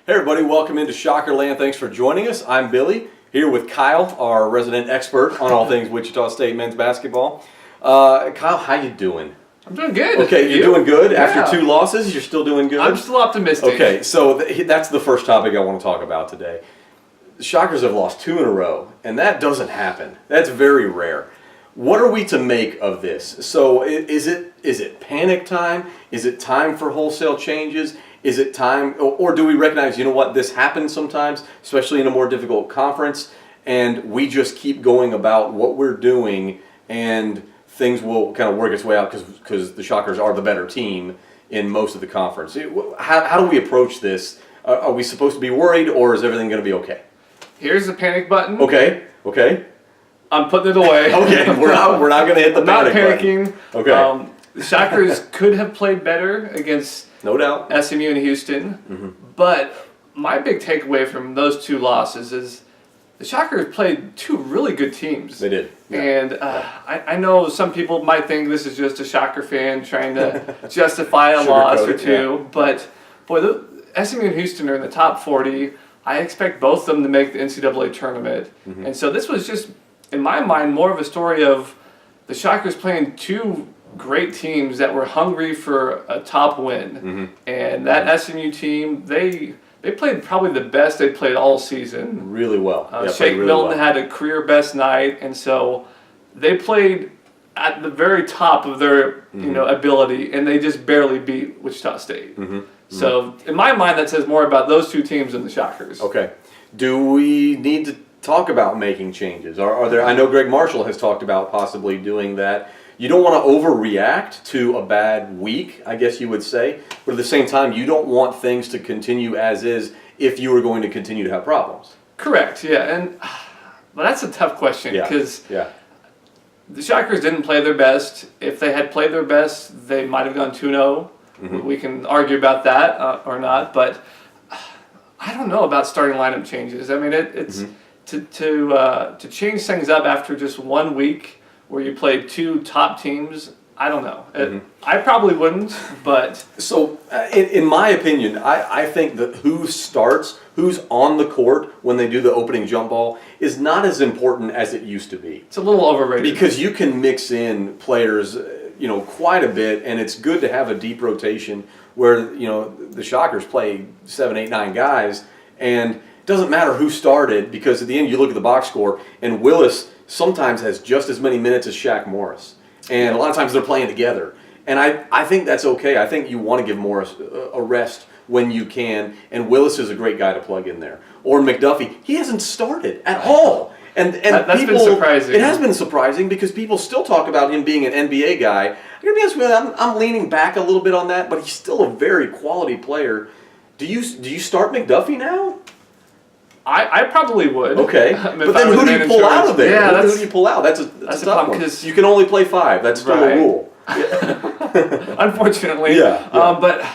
Hey everybody, welcome into Shockerland. Thanks for joining us. I'm Billy, here with Kyle, our resident expert on all things Wichita State men's basketball. Kyle, how you doing? I'm doing good. Okay, you're doing good? Yeah. After 2 losses, you're still doing good? I'm still optimistic. Okay, so that's the first topic I want to talk about today. The Shockers have lost 2 in a row, and that doesn't happen. That's very rare. What are we to make of this? So is it panic time? Is it time for wholesale changes? Is it time, or do we recognize, you know what, this happens sometimes, especially in a more difficult conference, and we just keep going about what we're doing, and things will kind of work its way out because the Shockers are the better team in most of the conference. How do we approach this? Are we supposed to be worried, or is everything going to be okay? Here's the panic button. Okay. I'm putting it away. Okay, we're not going to hit the panic button. I'm not panicking. Okay. The Shockers could have played better against No doubt. SMU and Houston, but my big takeaway from those 2 losses is the Shockers played 2 really good teams. They did. Yeah. And I know some people might think this is just a Shocker fan trying to justify a loss or 2, yeah. but boy, the SMU and Houston are in the top 40. I expect both of them to make the NCAA tournament. And so this was just, in my mind, more of a story of the Shockers playing 2 great teams that were hungry for a top win. And that SMU team, they played probably the best they played all season. Really well. Shake Milton had a career best night, and so they played at the very top of their ability, and they just barely beat Wichita State. So in my mind, that says more about those 2 teams than the Shockers. Okay. Do we need to talk about making changes? Are there? I know Greg Marshall has talked about possibly doing that. You don't want to overreact to a bad week, I guess you would say, but at the same time, you don't want things to continue as is if you are going to continue to have problems. Correct. Yeah, but that's a tough question because the Shockers didn't play their best. If they had played their best, they might have gone 2-0. We can argue about that or not, but I don't know about starting lineup changes. I mean, it's to change things up after just 1 week where you play 2 top teams. I don't know. I probably wouldn't, but so in my opinion, I think that who starts, who's on the court when they do the opening jump ball is not as important as it used to be. It's a little overrated because you can mix in players, quite a bit, and it's good to have a deep rotation where the Shockers play 7, 8, 9 guys, and it doesn't matter who started because at the end you look at the box score and Willis sometimes has just as many minutes as Shaq Morris. And a lot of times they're playing together. And I think that's okay. I think you want to give Morris a rest when you can. And Willis is a great guy to plug in there. Or McDuffie. He hasn't started at all. And that's been surprising. It has been surprising because people still talk about him being an NBA guy. I'm going to be honest with you, I'm leaning back a little bit on that, but he's still a very quality player. Do you start McDuffie now? I probably would. Okay, but then who do you pull out of there? Yeah, who do you pull out? That's a tough one. You can only play 5. That's still a rule. Unfortunately. Yeah. But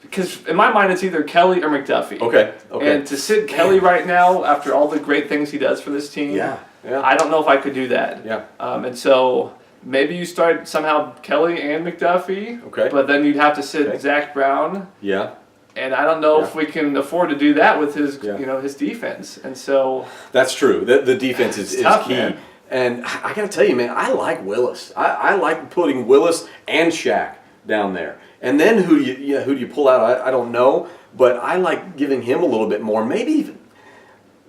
because in my mind it's either Kelly or McDuffie. Okay. And to sit Kelly right now after all the great things he does for this team, I don't know if I could do that. Yeah. And so maybe you start somehow Kelly and McDuffie. Okay. But then you'd have to sit Zach Brown. Yeah. And I don't know if we can afford to do that with his, his defense. And so that's true. The defense is tough, key. Man. And I got to tell you, man, I like Willis. I like putting Willis and Shaq down there. And then who do you pull out? I don't know, but I like giving him a little bit more. Maybe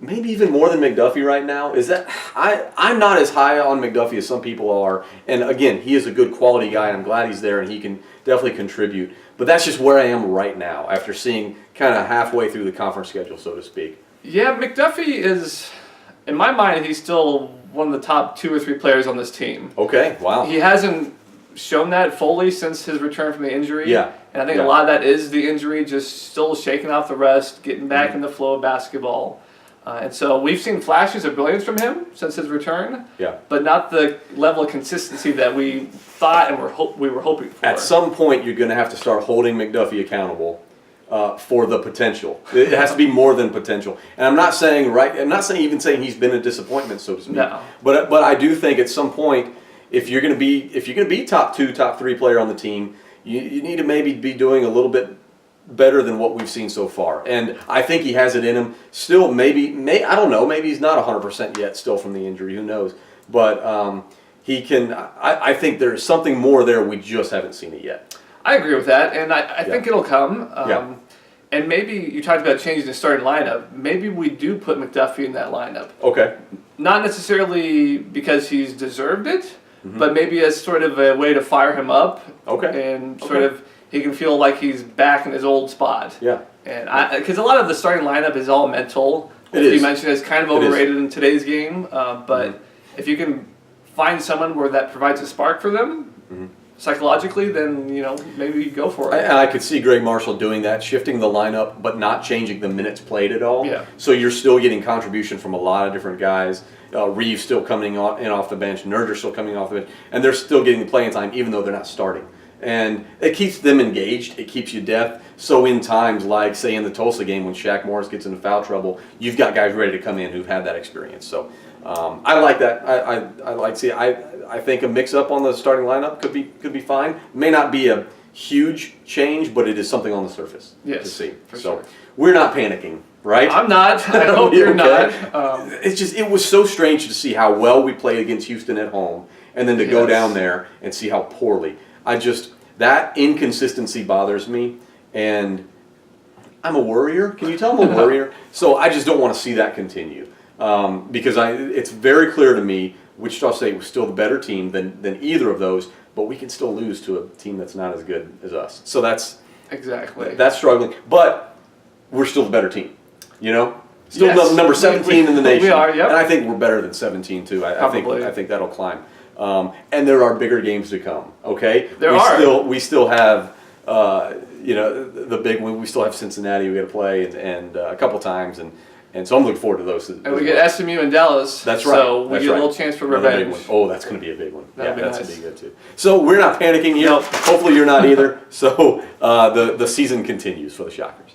even more than McDuffie right now. Is that I'm not as high on McDuffie as some people are. And again, he is a good quality guy, and I'm glad he's there, and he can definitely contribute. But that's just where I am right now after seeing kind of halfway through the conference schedule, so to speak. Yeah, McDuffie is, in my mind, he's still one of the top 2 or 3 players on this team. Okay, wow. He hasn't shown that fully since his return from the injury. Yeah. And I think a lot of that is the injury, just still shaking off the rest, getting back in the flow of basketball. And so we've seen flashes of brilliance from him since his return, but not the level of consistency that we thought and we were hoping for. At some point, you're going to have to start holding McDuffie accountable for the potential. It has to be more than potential. And I'm not saying even saying he's been a disappointment, so to speak. No. But I do think at some point, if you're going to be top 2, top 3 player on the team, you need to maybe be doing a little bit better than what we've seen so far. And I think he has it in him. Still, I don't know, maybe he's not 100% yet still from the injury. Who knows? But he can. I think there's something more there. We just haven't seen it yet. I agree with that, and I think it'll come. Yeah. And maybe you talked about changing the starting lineup. Maybe we do put McDuffie in that lineup. Okay. Not necessarily because he's deserved it, but maybe as sort of a way to fire him up. Okay. And sort of he can feel like he's back in his old spot. Yeah. And because a lot of the starting lineup is all mental. It is. You mentioned it's kind of overrated in today's game, but if you can find someone where that provides a spark for them. Psychologically, then maybe you go for it. I could see Greg Marshall doing that, shifting the lineup, but not changing the minutes played at all. Yeah. So you're still getting contribution from a lot of different guys. Reeves still coming in off the bench, Nerger still coming off the bench, and they're still getting the playing time even though they're not starting. And it keeps them engaged. It keeps you depth. So in times like, say, in the Tulsa game when Shaq Morris gets into foul trouble, you've got guys ready to come in who've had that experience. So I like that. I like to see. I think a mix-up on the starting lineup could be fine. May not be a huge change, but it is something on the surface to see. So sure. We're not panicking, right? I'm not. I hope you're not. It was so strange to see how well we played against Houston at home, and then to go down there and see how poorly. That inconsistency bothers me, and I'm a worrier. Can you tell I'm a worrier? So I just don't want to see that continue. Because it's very clear to me Wichita State was still the better team than either of those, but we can still lose to a team that's not as good as us. So that's struggling, but we're still the better team. Still number 17 in the nation. We are, yep. And I think we're better than 17 too. I think that'll climb. And there are bigger games to come. Okay, we still have the big one. We still have Cincinnati we got to play and a couple times and so I'm looking forward to those. And we get SMU and Dallas. That's right. So we get a little chance for revenge. Oh, that's going to be a big one. That's going to be good too. So we're not panicking here. Hopefully you're not either. So the season continues for the Shockers.